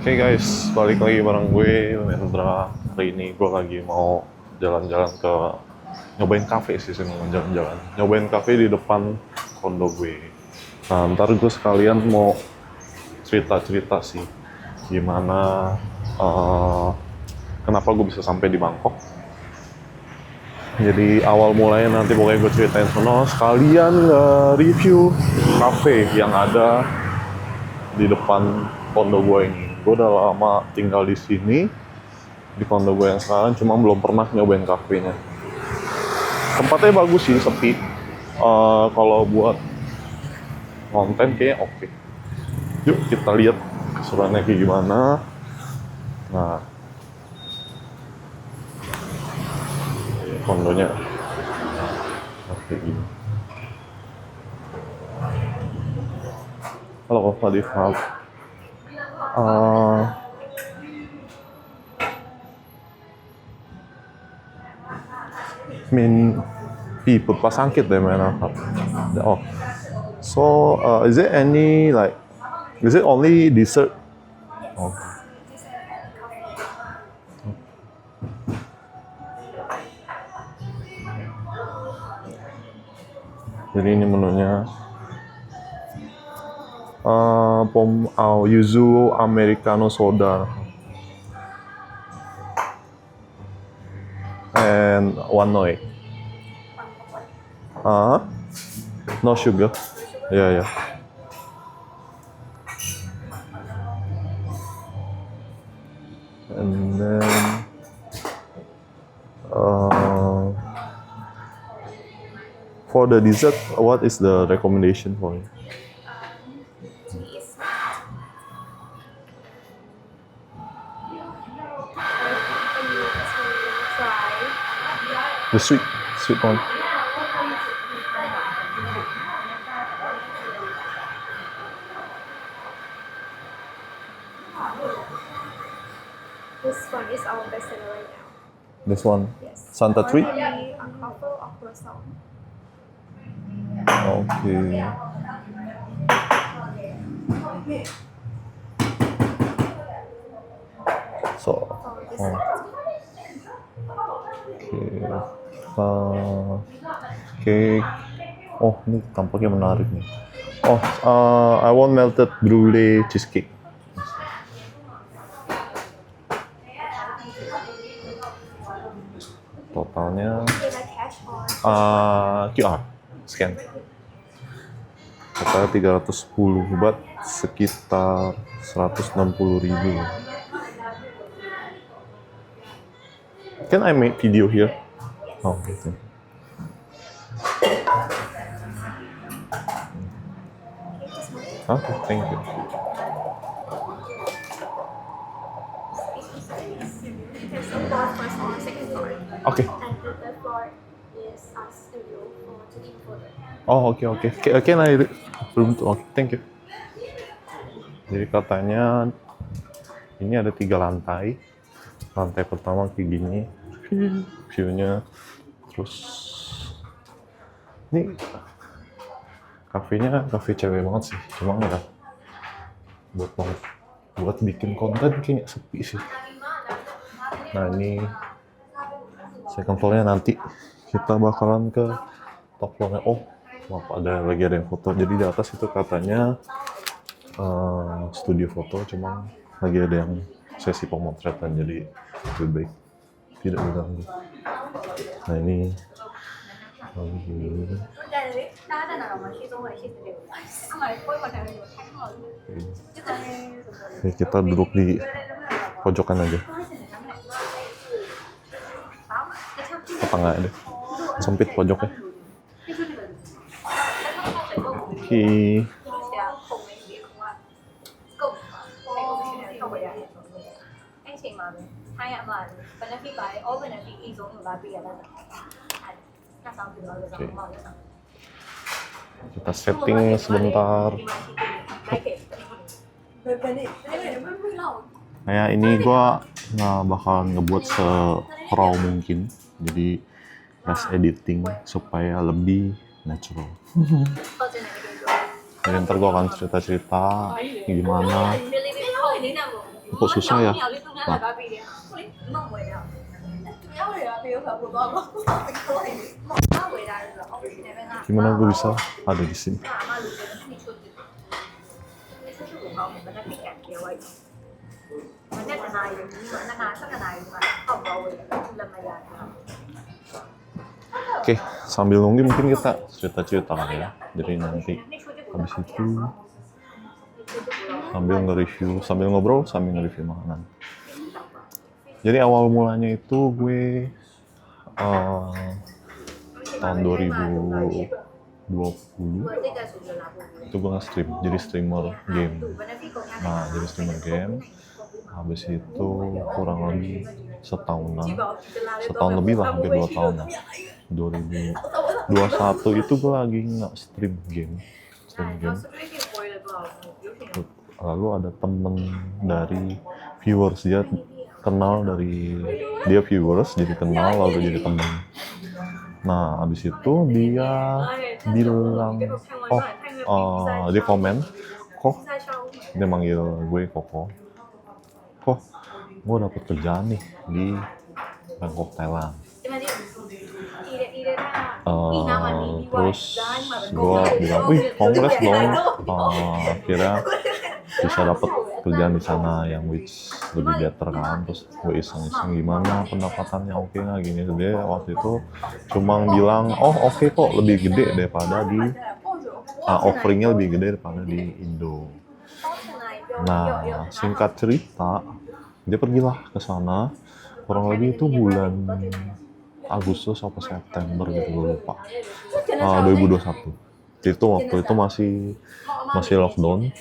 Hey guys, balik lagi bareng gue, Mendra. Hari ini gue lagi mau jalan-jalan ke nyobain kafe sih, mau jalan-jalan. Nyobain kafe di depan kondo gue. Nah, ntar gue sekalian mau cerita-cerita sih, gimana, kenapa gue bisa sampai di Bangkok. Jadi awal mulanya nanti pokoknya gue ceritain sono, sekalian review kafe yang ada di depan kondo gue ini. Gue udah lama tinggal di sini, di kondo gue yang sekarang, cuma belum pernah nyobain kafenya. Tempatnya bagus sih, sepi. Kalau buat konten kayaknya oke. Yuk kita lihat keseruannya kayak gimana. Nah, kondonya kayak gini. Halo Kak Fadif, min people pasangkit deh mana? Oh, so is it any like, is it only dessert? Oh. Jadi ini menunya. Pom au yuzu americano soda and one noi. No sugar. Yeah, yeah. And then for the dessert, what is the recommendation for you? The sweet one. This one is our best seller right now. This one, Yes. Santa Tree. Or maybe a couple of croissant. Okay. So, This oh, okay. Cake. Oh, ini tampaknya menarik nih. Oh, I want melted brulee cheesecake. Totalnya is a cash or QR scan. Totalnya 310, but sekitar 160.000. Can I make video here? Oh, gitu. Okay, thank you. there's a fourth first floor, second floor. Okay. And the third floor is a studio for taking photos. Oh, okay. Can I room to? Okay, thank you. Jadi katanya ini ada 3 lantai. Lantai pertama kayak gini, view-nya. Terus ini kafenya kafe cewek banget sih. Cuma ya buat bikin konten kayaknya sepi sih. Nah, ini second floor-nya, nanti kita bakalan ke top floor-nya. Oh, maaf, lagi ada yang foto. Jadi di atas itu katanya studio foto, cuma lagi ada yang sesi pemotretan, jadi lebih baik tidak diganggu. Nah, ini Oke, kita duduk di pojokan aja. Ke tengah deh, sempit pojoknya. Oke. Kita setting sebentar. Kayak ini gua bakal ngebuat se-raw mungkin, jadi less editing supaya lebih natural. Jadi ntar gua akan cerita-cerita gimana kok susah ya. Nah, gimana gue bisa ada di sini? Oke, sambil nunggu mungkin kita cerita-cerita kali ya. Jadi nanti habis itu sambil nge-review, sambil ngobrol, sambil nge-review makanan. Jadi awal mulanya itu gue tahun 2020 itu gue nge-stream, jadi streamer game. Nah, jadi streamer game. Habis itu kurang lebih setahun lebih lah, hampir 2 tahun lah. 2021 itu gue lagi nge-stream game. Lalu ada temen dari viewers, dia kenal dari dia viewers, jadi kenal lalu jadi temen. Nah, abis itu dia bilang, dia komen, kok dia manggil gue Koko, kok gue dapet kerjaan nih di Bangkok, Thailand. Terus gue bilang, wih, kongres dong, akhirnya bisa dapet kerjaan di sana yang which lebih better kan. Terus gue iseng-iseng gimana pendapatannya, oke nggak gini. Dia waktu itu cuma bilang, oh oke kok, lebih gede daripada di offeringnya lebih gede daripada di Indo. Nah, singkat cerita, dia pergilah ke sana kurang lebih itu bulan Agustus atau September gitu, gue lupa. 2021. Itu waktu itu masih lockdown,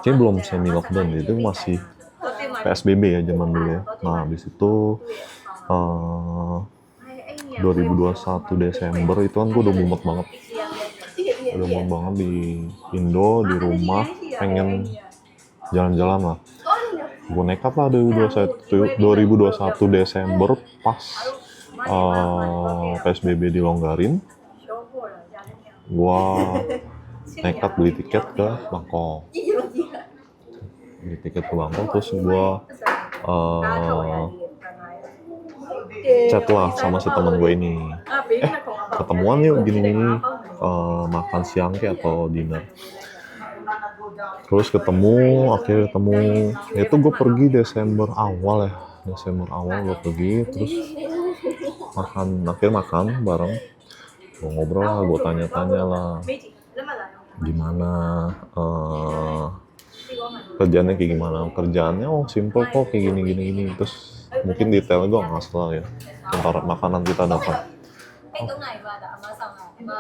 belum semi lockdown, itu masih PSBB ya zaman dulu ya. Nah, habis itu 2021 Desember itu kan gue udah mumet banget di Indo, di rumah, pengen jalan-jalan lah. Gue nekat lah 2021 Desember pas PSBB dilonggarin. Gue nekat beli tiket ke Bangkok. Terus gue chat lah sama si teman gue ini. Ketemuan yuk gini-gini, makan siang kayak atau dinner. Terus akhirnya ketemu. Itu gue pergi Desember awal gue pergi, terus akhirnya makan bareng. Gue ngobrol lah, gue tanya-tanya lah, gimana kerjaannya kayak gimana. Kerjaannya simple kok, kayak gini. Terus mungkin detailnya gue nggak salah ya, tentang makanan kita dapat.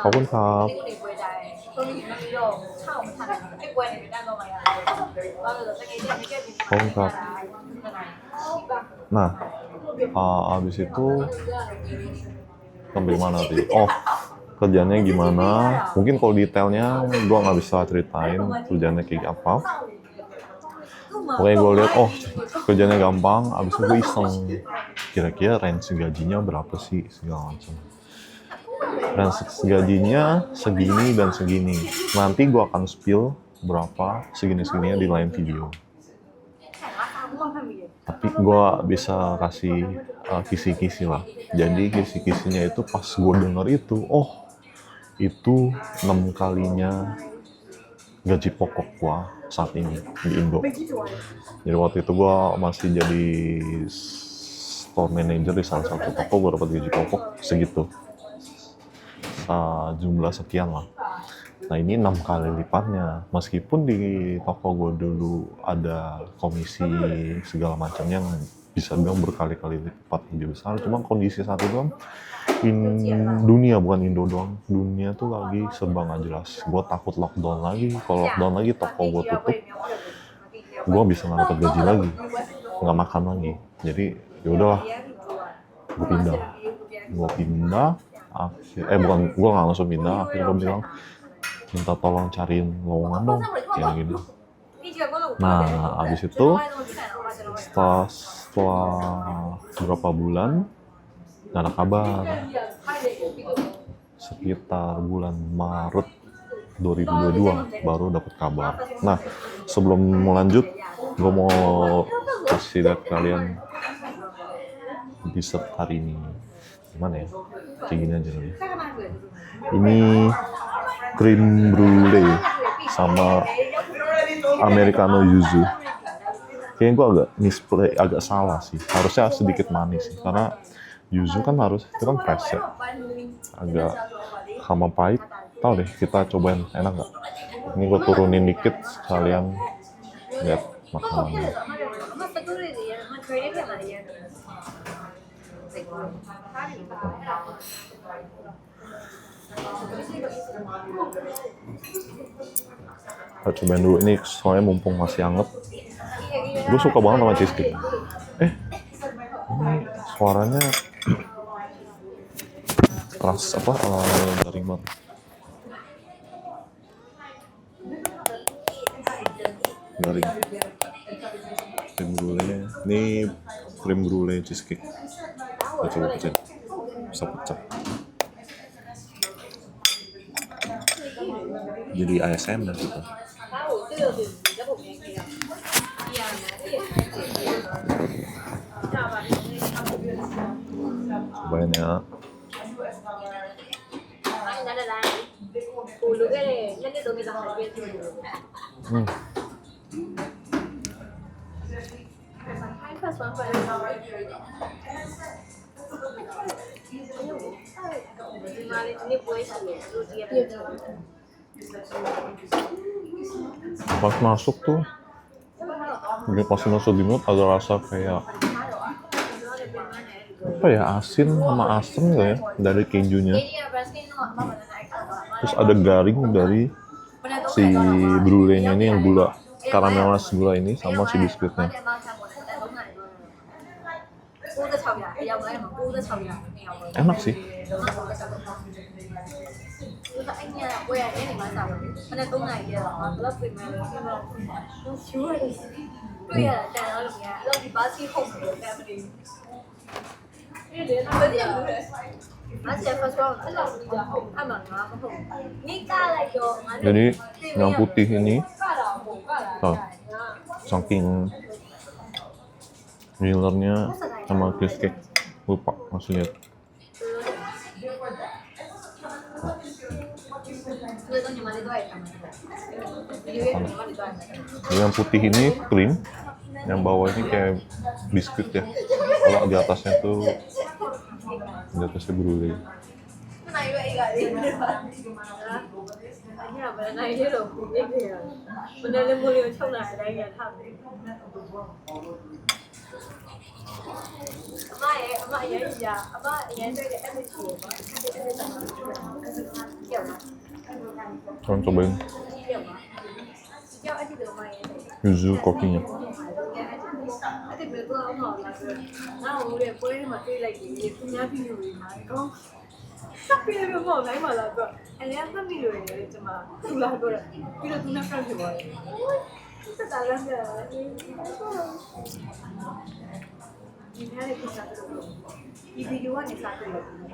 Khobun kap. Nah, abis itu sampai mana tadi? Oh, kerjanya gimana? Mungkin kalau detailnya gue nggak bisa ceritain kerjanya kayak apa. Pokoknya gue lihat, oh kerjanya gampang. Abis itu gue iseng, kira-kira range gajinya berapa sih segala macam. Range gajinya segini dan segini. Nanti gue akan spill berapa segini-segininya di lain video. Tapi gue bisa kasih kisi-kisi lah. Jadi kisi-kisinya itu pas gue denger itu, oh itu 6 kalinya gaji pokok gue saat ini di Indo. Jadi waktu itu gue masih jadi store manager di salah satu toko, gue dapat gaji pokok segitu. Jumlah sekian lah. Nah ini 6 kali lipatnya. Meskipun di toko gue dulu ada komisi segala macam yang bisa bilang berkali-kali lipat lebih besar. Cuma kondisi saat itu kan dunia, bukan Indo doang, dunia tuh lagi serba nggak jelas. Gue takut lockdown lagi. Kalau lockdown lagi toko gue tutup, gue bisa nggak dapat gaji lagi, nggak makan lagi. Jadi yaudahlah, gue pindah. Gue nggak langsung pindah. Akhirnya gue bilang, minta tolong cariin lowongan dong, kayak gini. Nah, abis itu setelah berapa bulan nggak ada kabar. Sekitar bulan Maret 2022 baru dapat kabar. Nah, sebelum lanjut, gue mau kasih lihat kalian dessert hari ini. Gimana ya? Kayak gini aja kali. Ini cream brulee sama americano yuzu. Kayaknya gue agak misplay, agak salah sih. Harusnya sedikit manis sih, karena yuzu kan harus itu kan fresh ya. Agak sama pahit. Tahu deh, kita cobain enak nggak? Ini gue turunin dikit sekalian lihat makanannya. Kita cobain dulu ini soalnya mumpung masih anget. Gue suka banget sama cheesecake. Ini suaranya keras apa? Garing banget. Garing. Cream brulee. Ini cream brulee cheesecake. Kita coba pecah. Bisa pecah. Jadi ASMR gitu. Cobain ya. Pas masuk tuh, pas masuk di mulut ada rasa kayak apa ya, asin sama asam nggak ya dari kejunya. Terus ada garing dari si brulee-nya ini yang gula, karamelis gula ini sama si biskuitnya. Enak sih. Jadi yang putih ini, saking millernya sama cheesecake, lupa masih lihat. Jadi yang putih ini krim, yang bawah ini kayak biskuit ya. Kalau di atasnya tuh di atasnya brulee. Kalian cobain yuzu kokinya.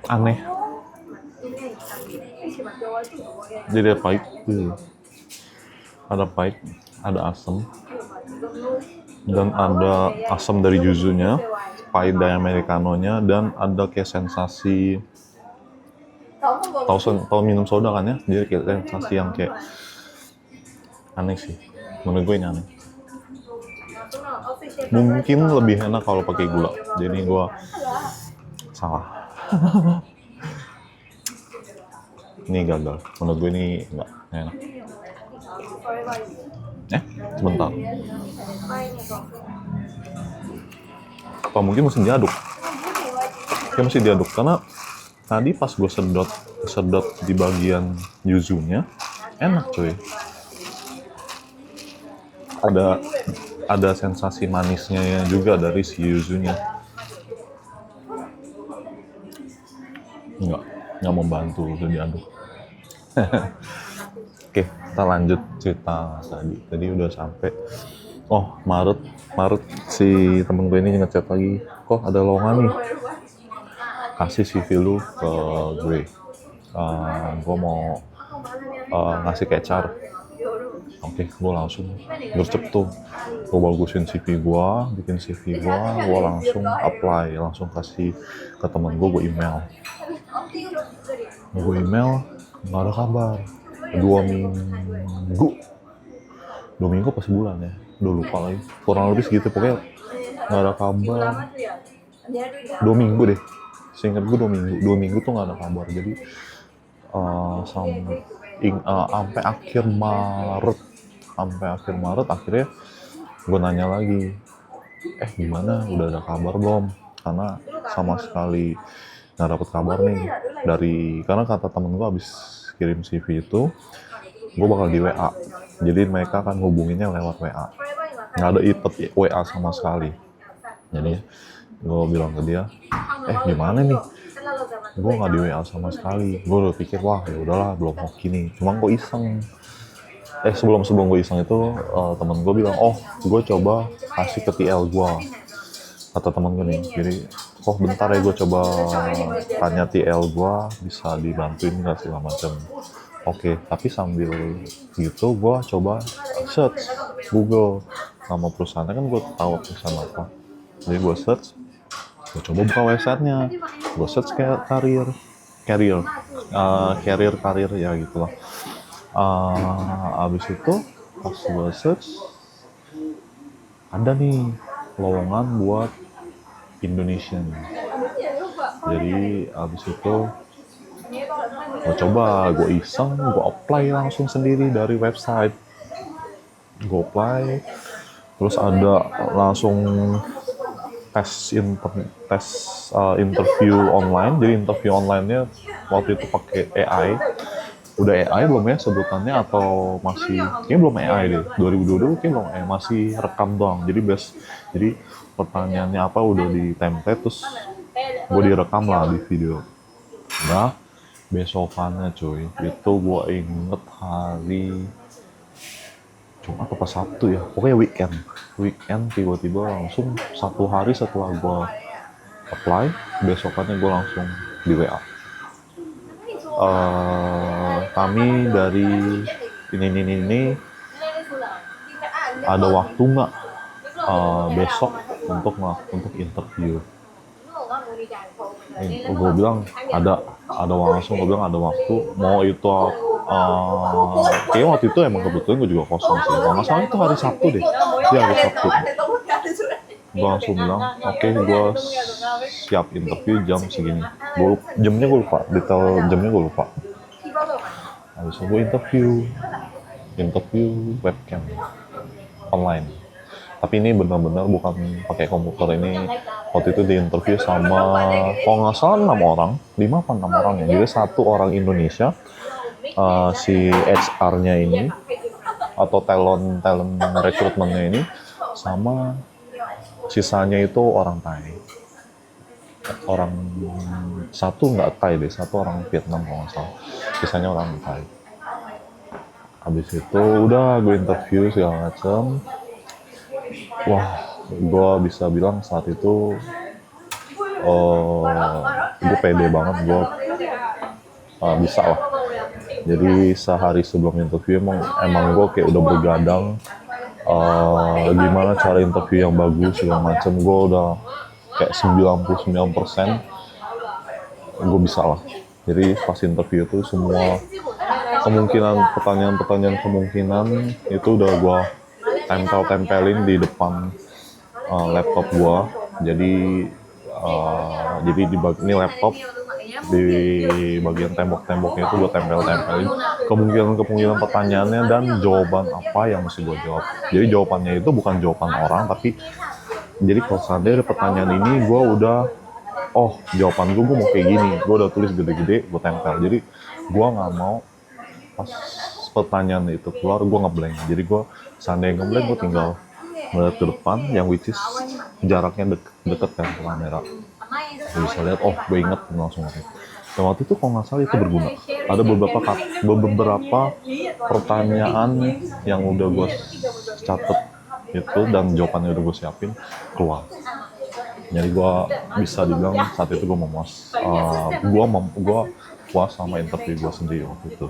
Aneh. Jadi ada pahit, ada pahit, ada asam, dan ada asam dari yuzunya, pahit dari americanonya, dan ada kayak sensasi tahu minum soda kan ya, jadi kayak sensasi yang kayak aneh sih, menurut gue ini aneh. Mungkin lebih enak kalau pakai gula, jadi gue salah. Ini gagal, menurut gue ini nggak enak. Sebentar. Apa mungkin mesti diaduk? Ya mesti diaduk karena tadi pas gue sedot di bagian yuzunya enak cuy. Ada sensasi manisnya juga dari si yuzunya. Nggak membantu untuk diaduk. Oke, kita lanjut cerita tadi udah sampai. Oh, Maret si temen gue ini ngechat lagi, kok ada lowongan nih, kasih CV lu ke gue. Gue mau ngasih ke HR. Oke, Oke, gue langsung gercep tuh. Gue bagusin CV gue, bikin CV gue langsung apply, langsung kasih ke temen gue email. Gue email, nggak ada kabar. 2 minggu apa sebulan ya, udah lupa lagi. Kurang lebih segitu, pokoknya nggak ada kabar. 2 minggu deh, seingat gue 2 minggu tuh nggak ada kabar. Jadi sampai akhir Maret akhirnya gue nanya lagi, gimana, udah ada kabar belum? Karena sama sekali nggak dapet kabar nih karena kata temen gue abis kirim CV itu gue bakal di WA, jadi mereka akan hubunginnya lewat WA, nggak ada WA sama sekali. Jadi gue bilang ke dia, gimana nih, gue nggak di WA sama sekali. Gue udah pikir, wah ya udahlah, belum hoki nih, cuma gue iseng. Sebelum gue iseng itu temen gue bilang, gue coba kasih ke TL gue, kata temen gue nih. Jadi bentar ya, gue coba tanya TL gue bisa dibantuin nggak segala macam. Oke, tapi sambil gitu gue coba search Google nama perusahaannya, kan gue tahu perusahaan apa. Jadi gue search, gue coba buka websitenya, gue search kayak karir ya gitulah. Abis itu pas gue search ada nih lowongan buat Indonesian. Jadi abis itu gue coba, gue iseng, gue apply langsung sendiri dari website. Gue apply, terus ada langsung interview online. Jadi interview online-nya waktu itu pakai AI. Udah AI belum ya sebutannya, atau masih, kayaknya belum AI deh, 2022 kayaknya belum AI, masih rekam doang. Jadi pertanyaannya apa udah di template, terus gue direkam lah di video. Nah, besokannya cuy, itu gue inget hari Jumat apa Sabtu ya, pokoknya weekend tiba-tiba langsung 1 hari setelah gue apply, besokannya gue langsung di WA. Kami dari ini ada waktu nggak besok untuk interview. Gue bilang ada langsung, gue bilang ada waktu. Mau itu kayaknya waktu itu emang kebetulan gue juga kosong sih. Kalau nggak salah itu hari Sabtu deh. Iya, hari Sabtu. Gue langsung bilang, oke, gue siap interview jam segini. Jamnya gue lupa, detail jamnya gue lupa. Habis itu gue interview webcam online. Tapi ini benar-benar bukan pakai komputer. Ini waktu itu di interview sama, kalau nggak salah 5 apa 6 orang ya. Jadi 1 orang Indonesia, si HR-nya ini atau talent rekrutmennya ini, sama sisanya itu orang Thai. Satu nggak Thai deh, 1 orang Vietnam kalau nggak salah. Sisanya orang Thai. Habis itu udah gue interview segala macam. Wah, gue bisa bilang saat itu gue pede banget, gue bisa lah. Jadi sehari sebelum interview emang gue kayak udah bergadang gimana cara interview yang bagus segala macam. Gue udah kayak 99% gue bisa lah. Jadi pas interview itu semua pertanyaan kemungkinan itu udah gue tempelin di depan laptop gue. Jadi ini laptop di bagian temboknya itu gue tempelin kemungkinan pertanyaannya dan jawaban apa yang mesti gue jawab. Jadi jawabannya itu bukan jawaban orang, tapi jadi kalau seandainya ada pertanyaan ini, gue udah jawaban gue mau kayak gini, gue udah tulis gede-gede, gue tempel. Jadi gue nggak mau pas pertanyaan itu keluar gue ngeblank. Jadi gue seandainya ngeblank, gue tinggal melihat ke depan, yang which is jaraknya deket kan ke kamera. Gue bisa lihat, gue inget langsung. Dan waktu itu kalau nggak salah itu berguna. Ada beberapa pertanyaan yang udah gue catet itu dan jawabannya udah gue siapin keluar. Jadi gue bisa dibilang saat itu gue memuas. Gue puas sama interview gue sendiri waktu itu.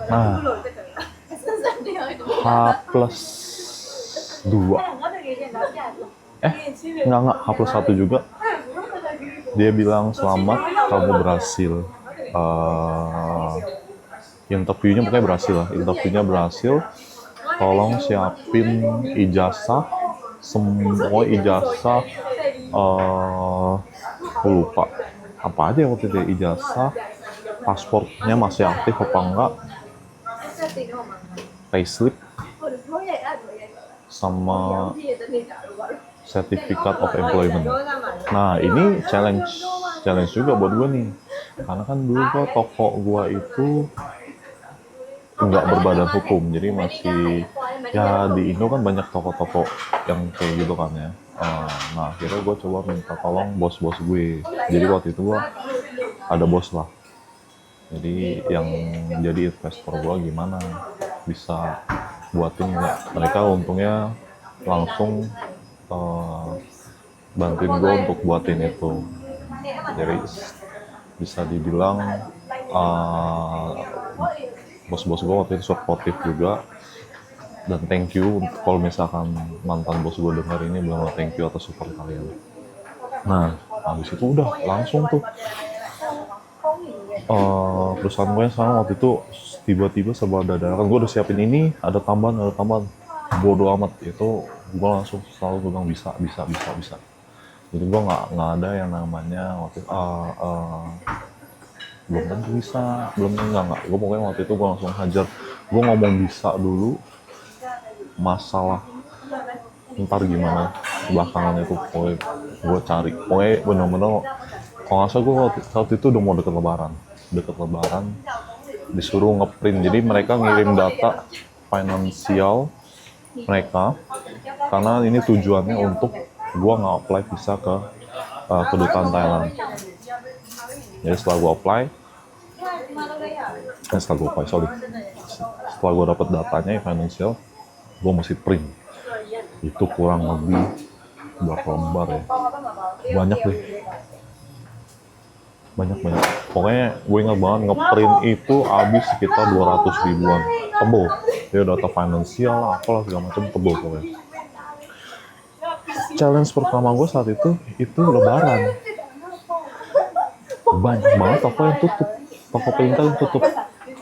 Nah, H+2. Enggak, H+1 juga. Dia bilang selamat, kamu berhasil. Interviewnya pokoknya berhasil lah. Interviewnya berhasil. Tolong siapin ijazah, semua ijazah. Aku lupa apa aja waktu itu, ijazah, paspornya masih aktif apa enggak, payslip, sama certificate of employment. Nah ini challenge juga buat gue nih, karena kan dulu gua toko gua itu nggak berbadan hukum, jadi masih ya di Indo kan banyak toko-toko yang kayak gitu kan ya. Nah akhirnya gue coba minta tolong bos-bos gue. Jadi waktu itu gue ada bos lah, jadi yang jadi investor gue gimana bisa buatin nggak. Mereka untungnya langsung bantuin gue untuk buatin itu. Jadi bisa dibilang bos-bos gue waktu itu supportive juga, dan thank you kalau misalkan mantan bos gue dengar ini, bilang thank you atas support kalian. Nah habis itu udah langsung tuh perusahaan gue yang sekarang waktu itu tiba-tiba serba dadakan. Gue udah siapin ini, ada tambahan, bodo amat. Itu gue langsung selalu bilang bisa. Jadi gue nggak ada yang namanya waktu belum tentu bisa, enggak. Gue pokoknya waktu itu gue langsung hajar. Gue ngomong bisa dulu, masalah ntar gimana belakangan itu pokoknya gue cari. Pokoknya bener-bener kalau nggak salah gue waktu itu udah mau deket lebaran disuruh ngeprint. Jadi mereka ngirim data finansial mereka, karena ini tujuannya untuk gue nggak apply visa ke kedutaan Thailand. Jadi setelah gue apply, setelah gue dapet datanya financial, gue mesti print. Itu kurang lebih berapa lembar ya, banyak. Pokoknya gue ingat banget ngeprint itu habis sekitar 200 ribuan, tebel ya, data finansial apalah segala macam, tebel pokoknya. Challenge pertama gue saat itu lebaran, banyak banget toko yang tutup, toko printer yang tutup.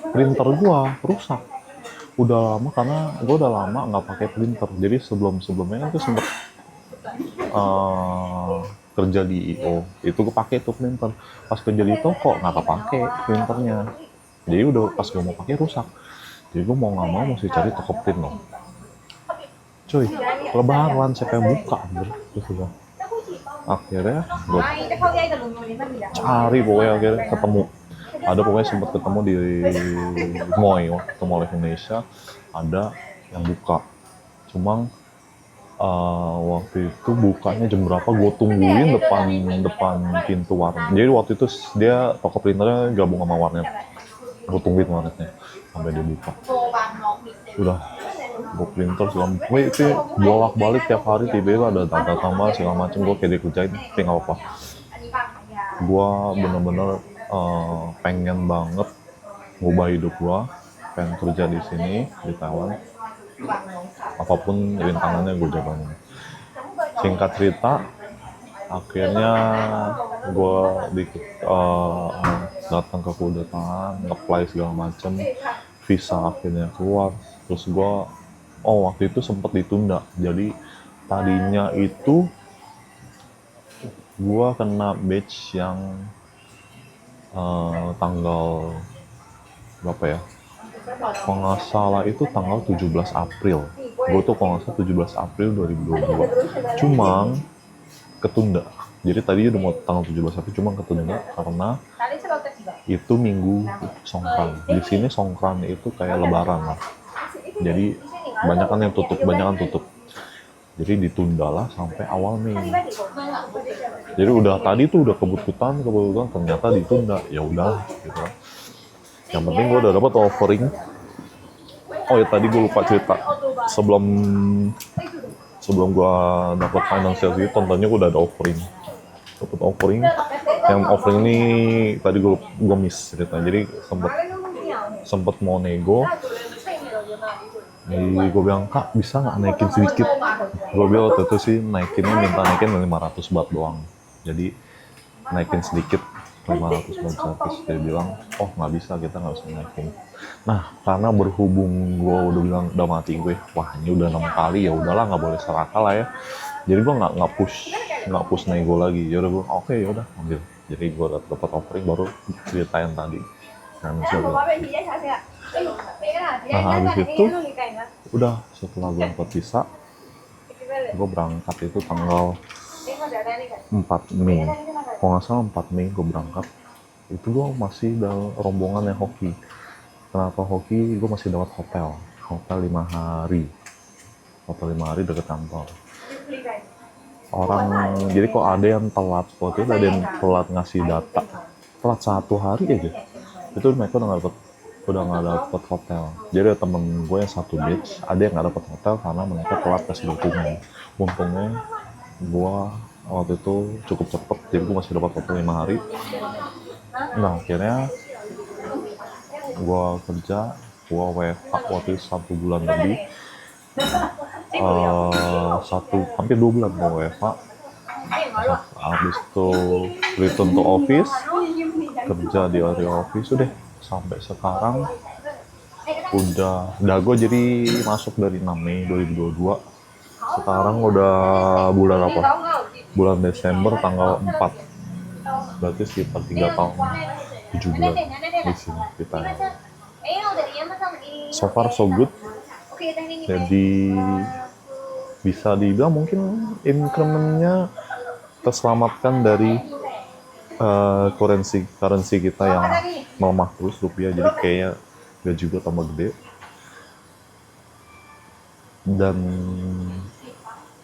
Printer gue rusak udah lama, karena gue udah lama nggak pakai printer. Jadi sebelumnya kan tuh sempet kerja di IO, itu gue pakai tuh printer. Pas kerja di toko nggak kepake printernya, jadi udah pas gue mau pakai rusak. Jadi gue mau nggak mau mesti cari toko print loh. Cuy, lebaran siapa yang buka gitu. Akhirnya gue cari, pokoknya akhirnya ketemu. Ada pokoknya sempat ketemu di Moy, waktu Mall Indonesia ada yang buka. Cuma waktu itu bukanya jam berapa, gue tungguin depan pintu warnet. Jadi waktu itu dia toko printernya gabung sama warnet, gue tungguin warnetnya sampai dia buka. Udah gue printer segala macam, itu bolak-balik tiap hari, tiba-tiba ada data tambah segala macam. Gue kayak dikerjain, tapi nggak apa-apa. Gue bener-bener pengen banget ngubah hidup gue, pengen kerja di sini di Taiwan, apapun rintangannya gue jalanin. Singkat cerita, akhirnya gue datang ke kedutaan, apply segala macem, visa akhirnya keluar. Terus gue waktu itu sempat ditunda. Jadi tadinya itu gue kena batch yang tanggal berapa ya, kalau nggak salah itu tanggal 17 April. Gue tuh kalau nggak salah 17 April 2022. Cuma ketunda. Jadi tadi udah mau tanggal 17 April, cuma ketunda karena itu minggu Songkran. Di sini Songkran itu kayak lebaran lah. Jadi banyakan yang tutup. Jadi ditundalah sampai awal Mei. Jadi tadi tuh udah kebutuhan ternyata ditunda. Ya udah gitu. Yang penting gue udah dapat offering. Oh ya, tadi gue lupa cerita. Sebelum gue dapat financial itu, contohnya gue udah ada offering. Yang offering ini tadi gue miss ceritanya. Jadi sempet mau nego. Jadi gue bilang, Kak bisa nggak naikin sedikit? Gue bilang waktu itu sih minta naikin 500 baht doang. Jadi naikin sedikit 500 baht. Terus dia bilang, oh nggak bisa, kita nggak bisa naikin. Nah, karena berhubung gue udah bilang, udah mati gue, wah ini udah 6 kali, ya udahlah nggak boleh serakah lah ya. Jadi gue nggak push nego lagi. Ya udah gue, oke ya udah ambil. Jadi gue dapat offering baru ceritain tadi. Nah, habis itu udah setelah gue dapat visa, gue berangkat itu tanggal 4 Mei. Kalau nggak salah 4 Mei gue berangkat. Itu gue masih dalam rombongan yang hoki. Kenapa hoki? Gue masih dapat hotel 5 hari. Hotel 5 hari deket kantor. Jadi kok ada yang telat, waktu itu ada yang telat ngasih data. Telat 1 hari aja. Itu mereka udah nggak dapet hotel. Jadi ada temen gue yang satu batch, ada yang nggak dapet hotel karena mereka telat kasih dokumen. Untungnya gue waktu itu cukup cepet, jadi gue masih dapat hotel 5 hari. Nah akhirnya gue kerja, gue WFH waktu itu 1 bulan lebih. Hampir 2 bulan gue WFH. Habis itu return to office, kerja di area office, udah sampai sekarang udah gue jadi masuk dari 6 Mei 2022. Sekarang udah bulan apa? Bulan Desember tanggal 4. Berarti sekitar 3 tahun 7 bulan di sini kita. So far so good. Jadi bisa dibilang mungkin increment-nya terselamatkan dari currency kita yang melemah terus, rupiah, jadi kayaknya gaji gue tambah gede. Dan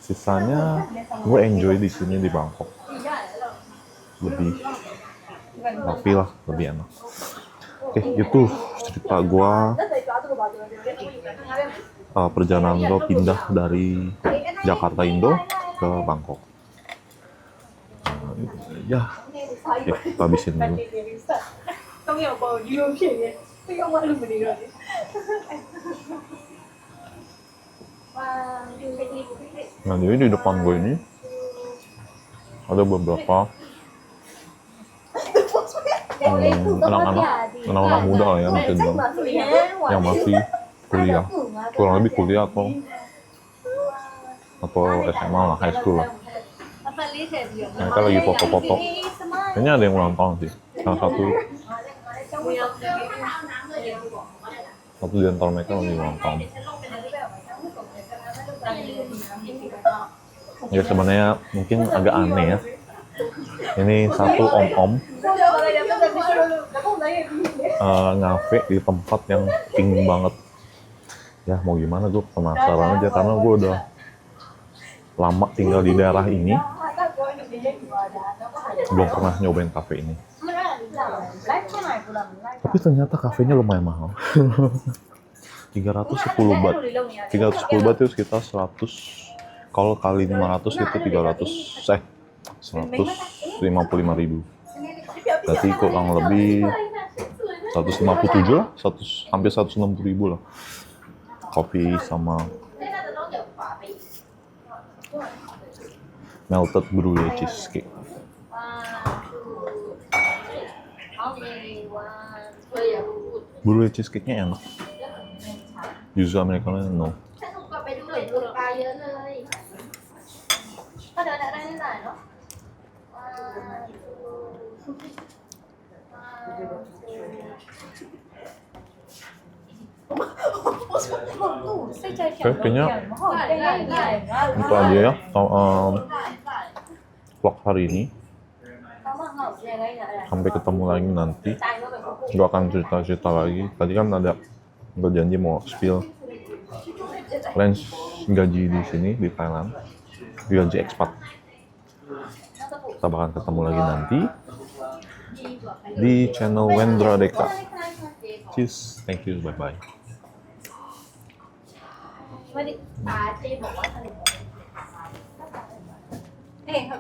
sisanya gue enjoy di sini di Bangkok, lebih rapi lah, lebih enak. Oke, itu cerita gue, perjalanan gue pindah dari Jakarta Indo ke Bangkok. Ya, kita habisin dulu. Nah, jadi di depan gue ini ada beberapa anak-anak muda lah ya, mungkin yang masih kuliah, kurang lebih kuliah atau SMA lah, high school lah. Mereka lagi foto-foto. Kayaknya ada yang ulang tahun sih. Salah satu di antara mereka lagi ulang tahun. Ya sebenarnya mungkin agak aneh ya. Ini satu om-om ngafe di tempat yang pink banget. Ya mau gimana, gue penasaran aja karena gue udah lama tinggal di daerah ini. Belum pernah nyobain kafe ini. Tapi ternyata kafenya lumayan mahal. 310 baht. 310 baht itu sekitar 100. Kalau kali 500 itu 155.000. Berarti kurang lebih 157 lah, hampir 160.000 lah. Kopi sama melted brulee cheesecake. Brulee cheesecake-nya enak. Yuzu americano no. Kayaknya itu aja ya vlog hari ini. Sampai ketemu lagi nanti. Gue akan cerita lagi. Tadi kan ada gue janji mau spill range gaji di sini di Thailand, gaji expat. Kita bakal ketemu lagi nanti di channel Wendra Deka. Cheers, thank you, bye bye. ไม่ได้ตาเจ๊บอกว่าสนิทเอ้ยเขา